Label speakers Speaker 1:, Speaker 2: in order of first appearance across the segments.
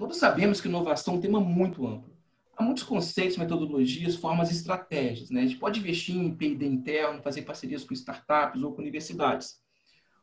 Speaker 1: Todos sabemos que inovação é um tema muito amplo. Há muitos conceitos, metodologias, formas e estratégias, né? A gente pode investir em P&D interno, fazer parcerias com startups ou com universidades.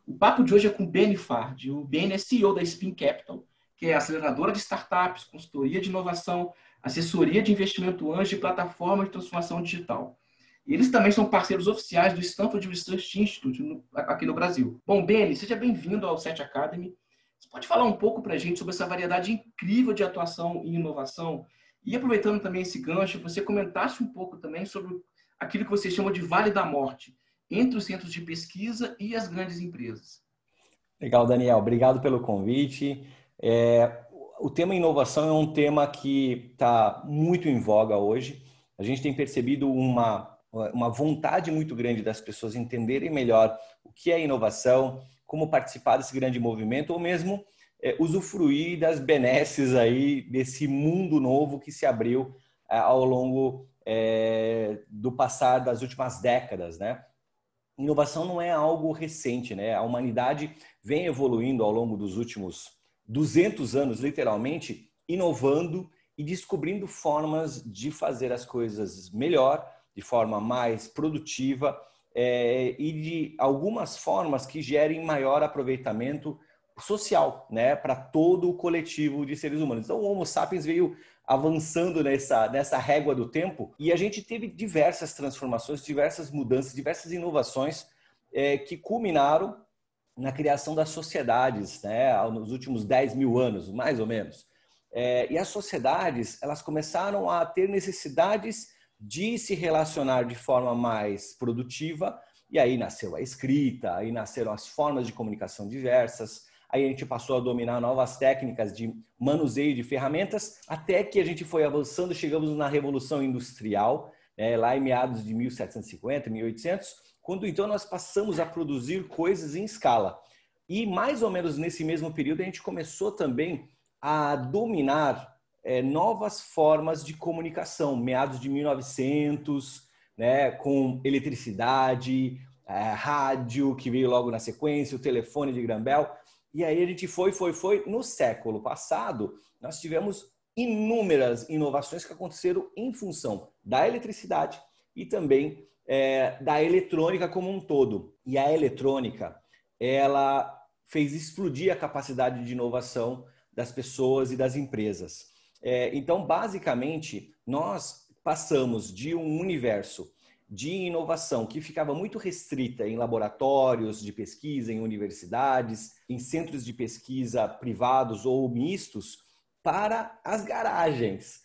Speaker 1: O papo de hoje é com o Benny Fard. O Benny é CEO da Spin Capital, que é aceleradora de startups, consultoria de inovação, assessoria de investimento anjo e plataforma de transformação digital. E eles também são parceiros oficiais do Stanford Research Institute aqui no Brasil. Bom, Benny, seja bem-vindo ao Set Academy. Você pode falar um pouco para a gente sobre essa variedade incrível de atuação e inovação? E aproveitando também esse gancho, você comentasse um pouco também sobre aquilo que você chama de Vale da Morte, entre os centros de pesquisa e as grandes empresas.
Speaker 2: Legal, Daniel. Obrigado pelo convite. O tema inovação é um tema que está muito em voga hoje. A gente tem percebido uma vontade muito grande das pessoas entenderem melhor o que é inovação, como participar desse grande movimento, ou mesmo usufruir das benesses aí desse mundo novo que se abriu ao longo do passar das últimas décadas, né? Inovação não é algo recente, né? A humanidade vem evoluindo ao longo dos últimos 200 anos, literalmente, inovando e descobrindo formas de fazer as coisas melhor, de forma mais produtiva e de algumas formas que gerem maior aproveitamento social, né? Para todo o coletivo de seres humanos. Então, o Homo sapiens veio avançando nessa régua do tempo e a gente teve diversas transformações, diversas mudanças, diversas inovações que culminaram na criação das sociedades, né, nos últimos 10 mil anos, mais ou menos. E as sociedades, elas começaram a ter necessidades de se relacionar de forma mais produtiva, e aí nasceu a escrita, aí nasceram as formas de comunicação diversas. Aí a gente passou a dominar novas técnicas de manuseio de ferramentas, até que a gente foi avançando, chegamos na Revolução Industrial, lá em meados de 1750, 1800, quando então nós passamos a produzir coisas em escala. E mais ou menos nesse mesmo período a gente começou também a dominar novas formas de comunicação, meados de 1900, né, com eletricidade, rádio, que veio logo na sequência, o telefone de Graham-Bell. E aí a gente foi. No século passado, nós tivemos inúmeras inovações que aconteceram em função da eletricidade e também da eletrônica como um todo. E a eletrônica, ela fez explodir a capacidade de inovação das pessoas e das empresas. Então, basicamente, nós passamos de um universo de inovação que ficava muito restrita em laboratórios de pesquisa, em universidades, em centros de pesquisa privados ou mistos, para as garagens.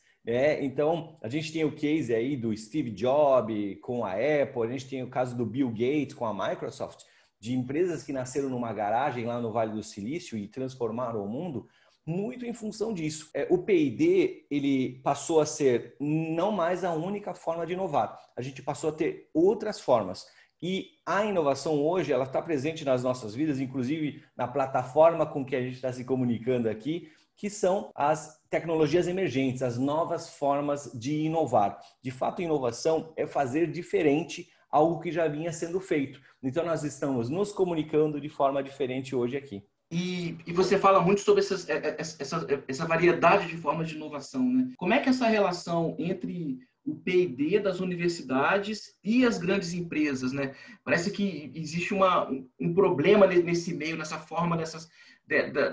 Speaker 2: Então, a gente tem o case aí do Steve Jobs com a Apple, a gente tem o caso do Bill Gates com a Microsoft, de empresas que nasceram numa garagem lá no Vale do Silício e transformaram o mundo, muito em função disso. O P&D, ele passou a ser não mais a única forma de inovar. A gente passou a ter outras formas. E a inovação hoje, ela está presente nas nossas vidas, inclusive na plataforma com que a gente está se comunicando aqui, que são as tecnologias emergentes, as novas formas de inovar. De fato, inovação é fazer diferente algo que já vinha sendo feito. Então, nós estamos nos comunicando de forma diferente hoje aqui.
Speaker 1: E você fala muito sobre essa variedade de formas de inovação, né? Como é que essa relação entre o P&D das universidades e as grandes empresas, né? Parece que existe um problema nesse meio, nessa forma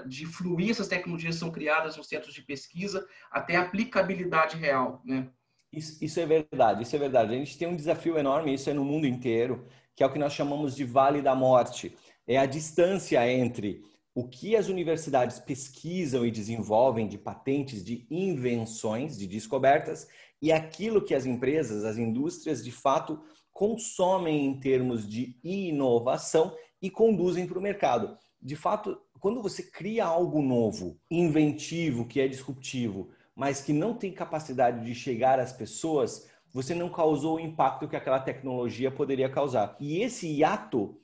Speaker 1: de fluir essas tecnologias são criadas nos centros de pesquisa até a aplicabilidade real, né?
Speaker 2: Isso é verdade, isso é verdade. A gente tem um desafio enorme, isso é no mundo inteiro, que é o que nós chamamos de Vale da Morte. É a distância entre o que as universidades pesquisam e desenvolvem de patentes, de invenções, de descobertas, e aquilo que as empresas, as indústrias, de fato, consomem em termos de inovação e conduzem para o mercado. De fato, quando você cria algo novo, inventivo, que é disruptivo, mas que não tem capacidade de chegar às pessoas, você não causou o impacto que aquela tecnologia poderia causar. E esse hiato,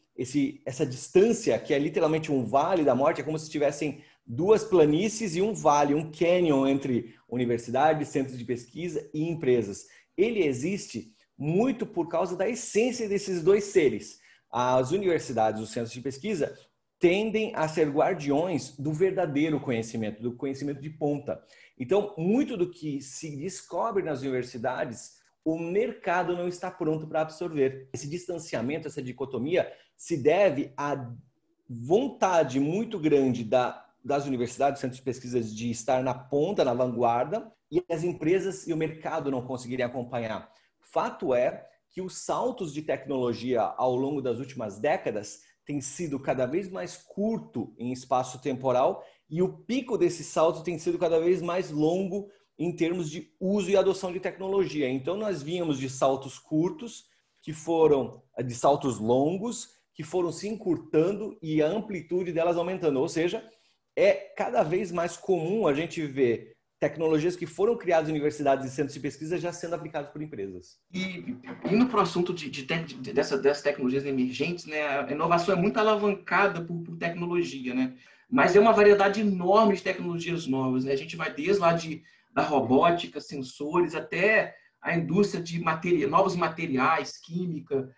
Speaker 2: essa distância, que é literalmente um vale da morte, é como se tivessem duas planícies e um vale, um canyon entre universidades, centros de pesquisa e empresas. Ele existe muito por causa da essência desses dois seres. As universidades, os centros de pesquisa, tendem a ser guardiões do verdadeiro conhecimento, do conhecimento de ponta. Então, muito do que se descobre nas universidades, o mercado não está pronto para absorver. Esse distanciamento, essa dicotomia, se deve à vontade muito grande das universidades, centros de pesquisas, de estar na ponta, na vanguarda, e as empresas e o mercado não conseguirem acompanhar. Fato é que os saltos de tecnologia ao longo das últimas décadas têm sido cada vez mais curto em espaço temporal e o pico desse salto tem sido cada vez mais longo em termos de uso e adoção de tecnologia. Então, nós vínhamos de saltos curtos, de saltos longos, que foram se encurtando e a amplitude delas aumentando. Ou seja, é cada vez mais comum a gente ver tecnologias que foram criadas em universidades e centros de pesquisa já sendo aplicadas por empresas.
Speaker 1: E indo para o assunto dessas tecnologias emergentes, né, a inovação é muito alavancada por tecnologia, né? Mas é uma variedade enorme de tecnologias novas, né? A gente vai desde lá da robótica, sensores, até a indústria de novos materiais, química.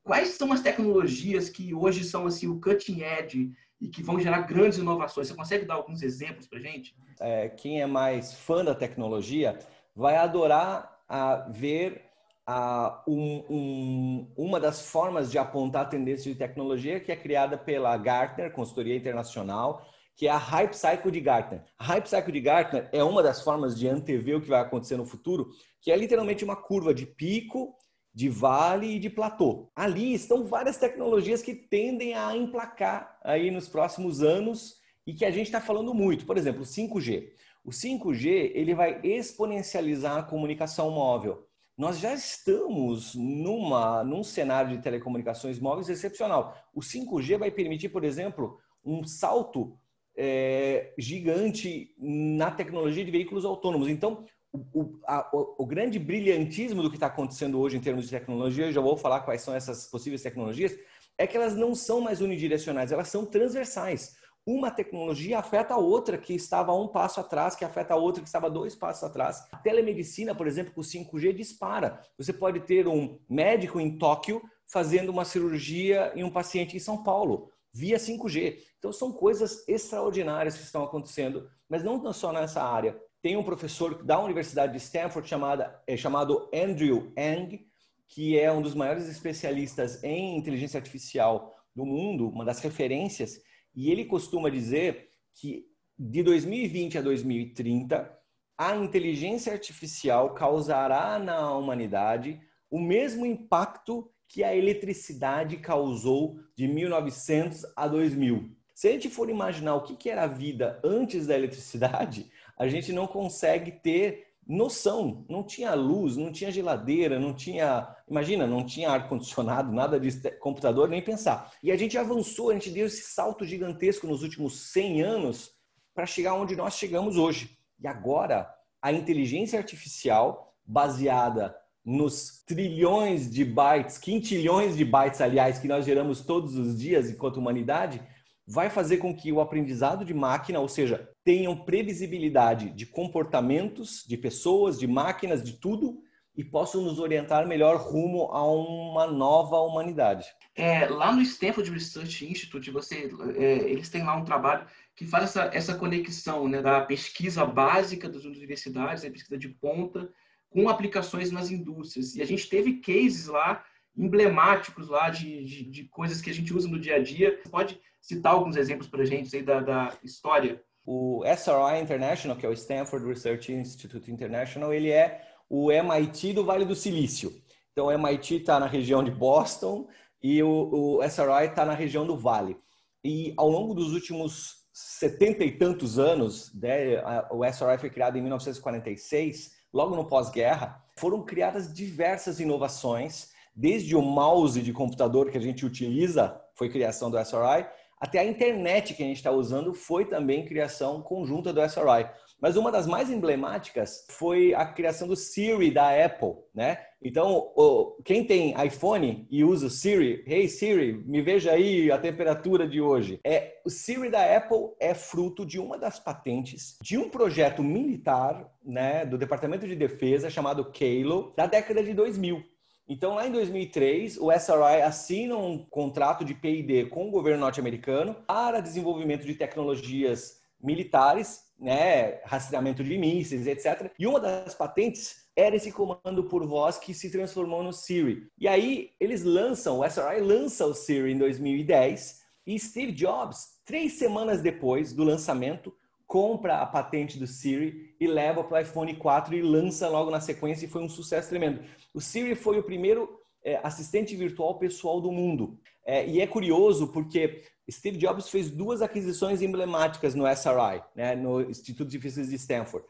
Speaker 1: Quais são as tecnologias que hoje são assim, o cutting edge e que vão gerar grandes inovações? Você consegue dar alguns exemplos para a gente?
Speaker 2: Quem é mais fã da tecnologia vai adorar ver uma das formas de apontar a tendência de tecnologia que é criada pela Gartner, consultoria internacional, que é a Hype Cycle de Gartner. A Hype Cycle de Gartner é uma das formas de antever o que vai acontecer no futuro, que é literalmente uma curva de pico, de vale e de platô. Ali estão várias tecnologias que tendem a emplacar aí nos próximos anos e que a gente está falando muito. Por exemplo, o 5G. O 5G ele vai exponencializar a comunicação móvel. Nós já estamos num cenário de telecomunicações móveis excepcional. O 5G vai permitir, por exemplo, um salto gigante na tecnologia de veículos autônomos. Então, o grande brilhantismo do que está acontecendo hoje em termos de tecnologia, eu já vou falar quais são essas possíveis tecnologias, é que elas não são mais unidirecionais, elas são transversais. Uma tecnologia afeta a outra que estava um passo atrás, que afeta a outra que estava 2 passos atrás. A telemedicina, por exemplo, com o 5G dispara. Você pode ter um médico em Tóquio fazendo uma cirurgia em um paciente em São Paulo, via 5G. Então, são coisas extraordinárias que estão acontecendo, mas não só nessa área. Tem um professor da Universidade de Stanford chamado Andrew Ng, que é um dos maiores especialistas em inteligência artificial do mundo, uma das referências, e ele costuma dizer que de 2020 a 2030, a inteligência artificial causará na humanidade o mesmo impacto que a eletricidade causou de 1900 a 2000. Se a gente for imaginar o que era a vida antes da eletricidade, a gente não consegue ter noção. Não tinha luz, não tinha geladeira, não tinha ar-condicionado, nada de computador, nem pensar. E a gente avançou, a gente deu esse salto gigantesco nos últimos 100 anos para chegar onde nós chegamos hoje. E agora, a inteligência artificial, baseada nos trilhões de bytes, quintilhões de bytes, aliás, que nós geramos todos os dias enquanto humanidade, vai fazer com que o aprendizado de máquina, ou seja, tenham previsibilidade de comportamentos, de pessoas, de máquinas, de tudo, e possam nos orientar melhor rumo a uma nova humanidade.
Speaker 1: Lá no Stanford Research Institute, eles têm lá um trabalho que faz essa conexão, né, da pesquisa básica das universidades, a pesquisa de ponta, com aplicações nas indústrias. E a gente teve cases lá, emblemáticos lá, de coisas que a gente usa no dia a dia. Você pode citar alguns exemplos para a gente aí da história?
Speaker 2: O SRI International, que é o Stanford Research Institute International, ele é o MIT do Vale do Silício. Então, o MIT está na região de Boston e o SRI está na região do Vale. E ao longo dos últimos 70 e tantos anos, né, o SRI foi criado em 1946, logo no pós-guerra, foram criadas diversas inovações, desde o mouse de computador que a gente utiliza, foi criação do SRI, até a internet que a gente está usando foi também criação conjunta do SRI. Mas uma das mais emblemáticas foi a criação do Siri da Apple, né? Então, quem tem iPhone e usa o Siri, Hey Siri, me veja aí a temperatura de hoje. O Siri da Apple é fruto de uma das patentes de um projeto militar, né, do Departamento de Defesa chamado CALO, da década de 2000. Então, lá em 2003, o SRI assina um contrato de P&D com o governo norte-americano para desenvolvimento de tecnologias militares, né, rastreamento de mísseis, etc. E uma das patentes era esse comando por voz que se transformou no Siri. E aí, o SRI lança o Siri em 2010 e Steve Jobs, 3 semanas depois do lançamento, compra a patente do Siri e leva para o iPhone 4 e lança logo na sequência, e foi um sucesso tremendo. O Siri foi o primeiro assistente virtual pessoal do mundo. E é curioso porque Steve Jobs fez 2 aquisições emblemáticas no SRI, né, no Instituto de Pesquisa de Stanford.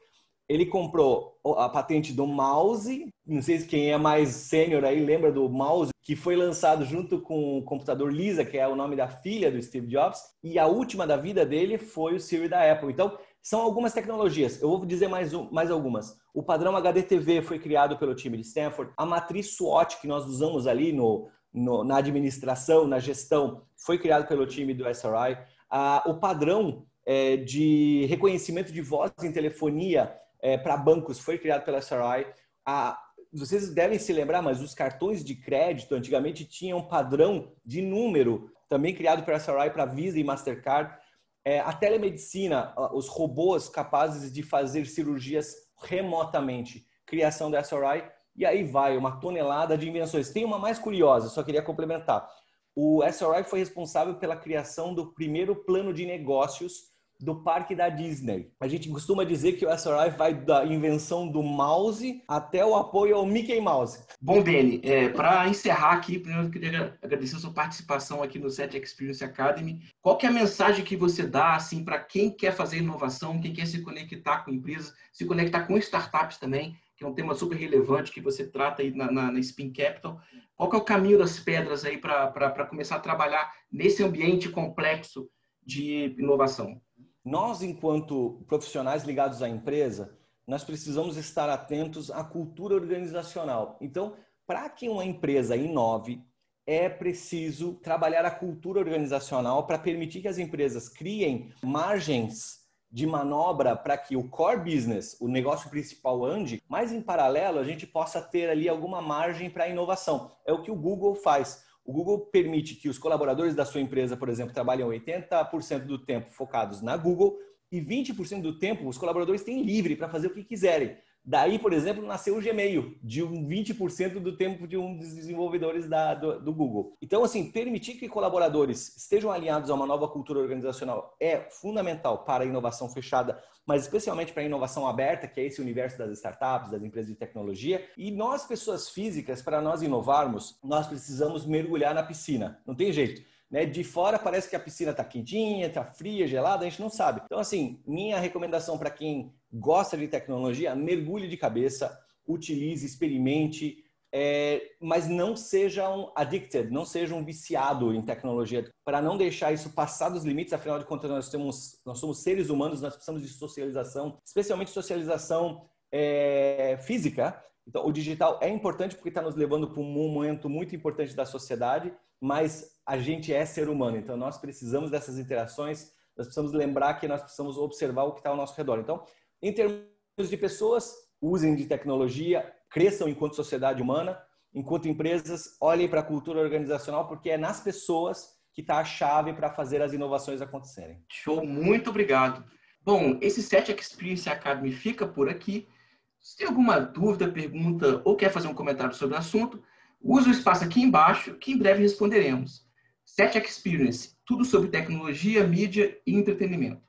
Speaker 2: Ele comprou a patente do mouse, não sei se quem é mais sênior aí lembra do mouse, que foi lançado junto com o computador Lisa, que é o nome da filha do Steve Jobs, e a última da vida dele foi o Siri da Apple. Então, são algumas tecnologias. Eu vou dizer mais algumas. O padrão HDTV foi criado pelo time de Stanford. A matriz SWOT, que nós usamos ali na administração, na gestão, foi criado pelo time do SRI. O padrão de reconhecimento de voz em telefonia para bancos foi criado pela SRI. Vocês devem se lembrar, mas os cartões de crédito antigamente tinham um padrão de número, também criado pela SRI para Visa e Mastercard. A telemedicina, os robôs capazes de fazer cirurgias remotamente, criação da SRI. E aí vai uma tonelada de invenções. Tem uma mais curiosa, só queria complementar. O SRI foi responsável pela criação do primeiro plano de negócios do parque da Disney. A gente costuma dizer que o SRI vai da invenção do mouse até o apoio ao Mickey Mouse.
Speaker 1: Bom, Dani, para encerrar aqui, primeiro eu queria agradecer a sua participação aqui no SET Experience Academy. Qual que é a mensagem que você dá assim, para quem quer fazer inovação, quem quer se conectar com empresas, se conectar com startups também, que é um tema super relevante que você trata aí na Spin Capital. Qual que é o caminho das pedras aí para começar a trabalhar nesse ambiente complexo de inovação?
Speaker 2: Nós, enquanto profissionais ligados à empresa, nós precisamos estar atentos à cultura organizacional. Então, para que uma empresa inove, é preciso trabalhar a cultura organizacional para permitir que as empresas criem margens de manobra para que o core business, o negócio principal, ande, mas em paralelo a gente possa ter ali alguma margem para a inovação. É o que o Google faz. O Google permite que os colaboradores da sua empresa, por exemplo, trabalhem 80% do tempo focados na Google e 20% do tempo os colaboradores têm livre para fazer o que quiserem. Daí, por exemplo, nasceu o Gmail, de 20% do tempo de um dos desenvolvedores do Google. Então, assim, permitir que colaboradores estejam alinhados a uma nova cultura organizacional é fundamental para a inovação fechada, mas especialmente para a inovação aberta, que é esse universo das startups, das empresas de tecnologia. E nós, pessoas físicas, para nós inovarmos, nós precisamos mergulhar na piscina. Não tem jeito. De fora parece que a piscina está quentinha, está fria, gelada, a gente não sabe. Então, assim, minha recomendação para quem gosta de tecnologia, mergulhe de cabeça, utilize, experimente, mas não sejam addicted, não sejam viciado em tecnologia, para não deixar isso passar dos limites. Afinal de contas, nós somos seres humanos, nós precisamos de socialização, especialmente socialização física. Então, o digital é importante porque está nos levando para um momento muito importante da sociedade, mas a gente é ser humano, então nós precisamos dessas interações, nós precisamos lembrar que nós precisamos observar o que está ao nosso redor. Então, em termos de pessoas, usem de tecnologia, cresçam enquanto sociedade humana, enquanto empresas, olhem para a cultura organizacional, porque é nas pessoas que está a chave para fazer as inovações acontecerem.
Speaker 1: Show, muito obrigado. Bom, esse SET Experience Academy fica por aqui. Se tem alguma dúvida, pergunta ou quer fazer um comentário sobre o assunto, use o espaço aqui embaixo que em breve responderemos. SET Experience, tudo sobre tecnologia, mídia e entretenimento.